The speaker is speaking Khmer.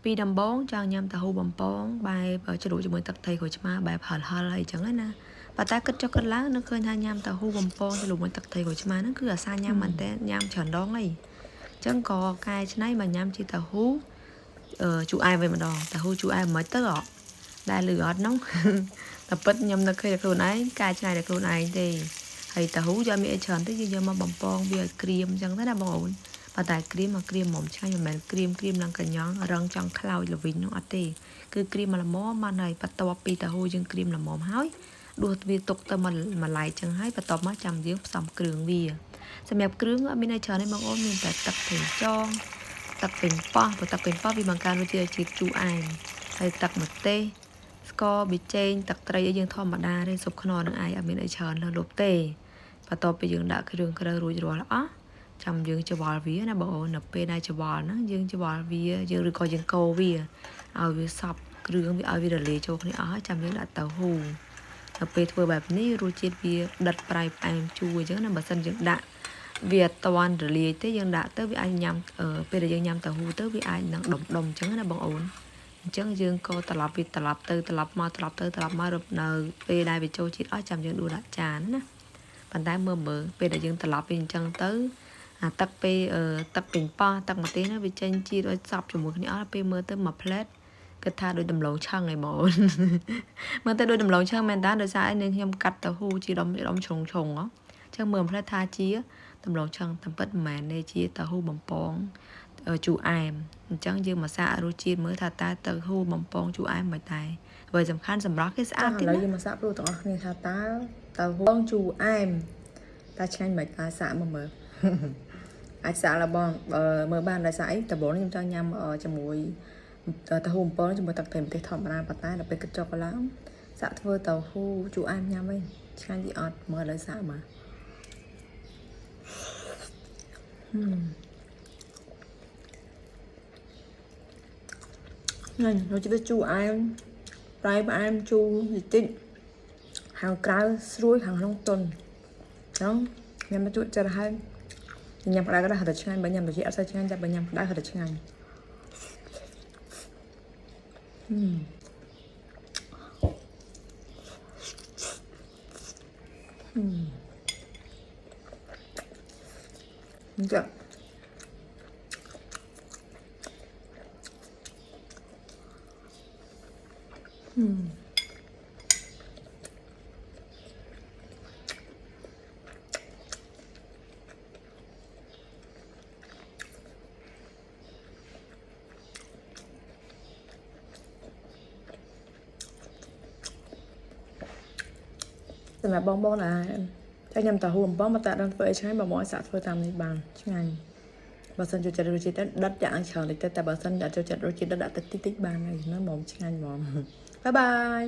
ពីដំបងចង់ញ៉ាំតាហ៊ូបំពងបែបជ្រូកជាមួយទឹកត្រីក្រូចឆ្មាបែបហិលអីចឹងណាប៉ុន្តែគិតចុះគិតឡើងនឹកឃើញថាញ៉ាំតាហ៊ូបំពងជ្រូកជាមួយទឹកត្រីក្រូចឆ្មាហ្នឹងគឺអាសាញ៉ាំមែនតើញ៉ាំច្រើនដងអីចឹងក៏កែច្នៃមកញ៉ាំជាតាហ៊ូជូរអែមវិញម្ដងតាហ៊ូជូរអែមមិនទៅអត់ដែលលឺអត់នោះតែពិតខ្ញុំនឹកឃើញតែខ្លួនឯងកែច្នៃតែខ្លួនឯងទេហើយតាហ៊ូយកមានអីច្រើនទៅយើងយកមកបំពងវាឲ្យក្រៀមចឹងទៅណាបងប្អូនប៉ុន្តែក្រៀមមកក្រៀមមុំឆ្ងាញ់មិនមែនក្រៀមឡើងកញ្ញងរឹងចង់ខ្លោចល្វីងនោះអត់ទេគឺក្រៀមមកល្មមបានហើយបន្ទាប់ពីតាហ៊ូយើងក្រៀមល្មមហើយដួសវាទុកទៅមួយឡែកចឹងហើយបន្ទាប់មកចាំយើងផ្សំគ្រឿងវាសម្រាប់គ្រឿងអត់មានអីច្រើនទេបងប្អូនមានតែទឹកប្រេងចងទឹកប៉េងប៉ោះព្រោះទឹកប៉េងប៉ោះវាបង្កើនរសជាតិជាតិជូរអែមហើយទឹកម្ទេសស្ករប៊ីចេងទឹកត្រីឲ្យយើងធម្មតាទេស៊ុបខ្នុរនឹងឯងអត់មានអីច្រើនលើសលប់ទេបន្ទាប់ពីយើងដាក់គ្រឿងក្រៅរួចរាល់អស់ចាំយើងច្បល់វាណាបងប្អូននៅពេលដែលច្បល់ហ្នឹងយើងច្បល់វាយើងឬក៏យើងកូរវាឲ្យវាសប់គ្រឿងវាឲ្យវារលាយចូលគ្នាអស់ហើយចាំយើងដាក់ទៅហ៊ូនៅពេលធ្វើបែបនេះរសជាតិវាដិតប្រៃផ្អែមជូរអញ្ចឹងណាបើសិនយើងដាក់វាអត់ទាន់រលាយទេយើងដាក់ទៅវាអាចញ៉ាំពេលដែលយើងញ៉ាំទៅហ៊ូទៅវាអាចនឹងដុំអញ្ចឹងណាបងប្អូនអញ្ចឹងយើងក៏ត្រឡប់ទៅត្រឡប់មកនៅពេលដែលវាចូលជាតិអស់ចាំយើងដួសដាក់ចានណាប៉ុន្តែមើលពេលដែលយើងត្រឡប់វាអញ្ចឹងទៅអាទឹកពេលទឹកពេញប៉ោះទឹកម្ទេសណាវាចេញជាតិឲ្យសប់ជាមួយគ្នាអស់ពេលមើលទៅមួយផ្លែតគិតថាដូចដំឡូងឆឹងឯងបងអូនមើលទៅដូចដំឡូងឆឹងមែនតើដោយសារឯងខ្ញុំកាត់ទៅហ៊ូជាដុំជ្រុងហ៎អញ្ចឹងមើលផ្លែតថាជាដំឡូងឆឹងតាមពិតមិនមែនទេជាតាហ៊ូបំពងជូរអែមអញ្ចឹងយើងមកសាករសជាតិមើលថាតើទៅហ៊ូបំពងជូរអែមមិនដែរអ្វីសំខាន់សម្រាប់គេស្អាតទៀតណាឥឡូវយើងមកសាកព្រោះទាំងអស់គ្នាថាតើហ៊ូជូរអែមតើឆ្ងាញ់មិនអាចសាកមកមើលអាចសាកឡើងបងមើលបានដោយសារអីដំបូងខ្ញុំចង់ញ៉ាំជាមួយតាហ៊ូបំពងជាមួយទឹកត្រីម្ទេសធម្មតាប៉ុន្តែដល់ពេលគិតចុះក៏ឡើងសាកធ្វើតាហ៊ូជូរអែមញ៉ាំវិញឆ្ងាញ់ទីអត់មើលឥឡូវសាកមើលនេះរសជាតិជូរអែមប្រៃផ្អែមជូរតិចខាងក្រៅស្រួយខាងក្នុងទន់ចឹងញ៉ាំទៅជក់ចិត្តហើយញ៉ាំក្តៅក៏តែឆ្ងាញ់បើញ៉ាំត្រជាក់អត់សូវឆ្ងាញ់តែបើញ៉ាំក្តៅក៏តែឆ្ងាញ់ចាសម្រាប់បងដែលតែញ៉ាំតាហ៊ូបំពងមកតាដល់ធ្វើអីឆ្ងាញ់បងឲ្យសាកធ្វើតាមនេះបានឆ្ងាញ់បើសិនចូលចិត្តរសជាតិដិតយ៉ាងច្រើនតិចតែបើសិនចូលចិត្តរសជាតិដិតដាក់ទឹកតិចបានហើយណាហ្មងឆ្ងាញ់ហ្មងបាយបាយ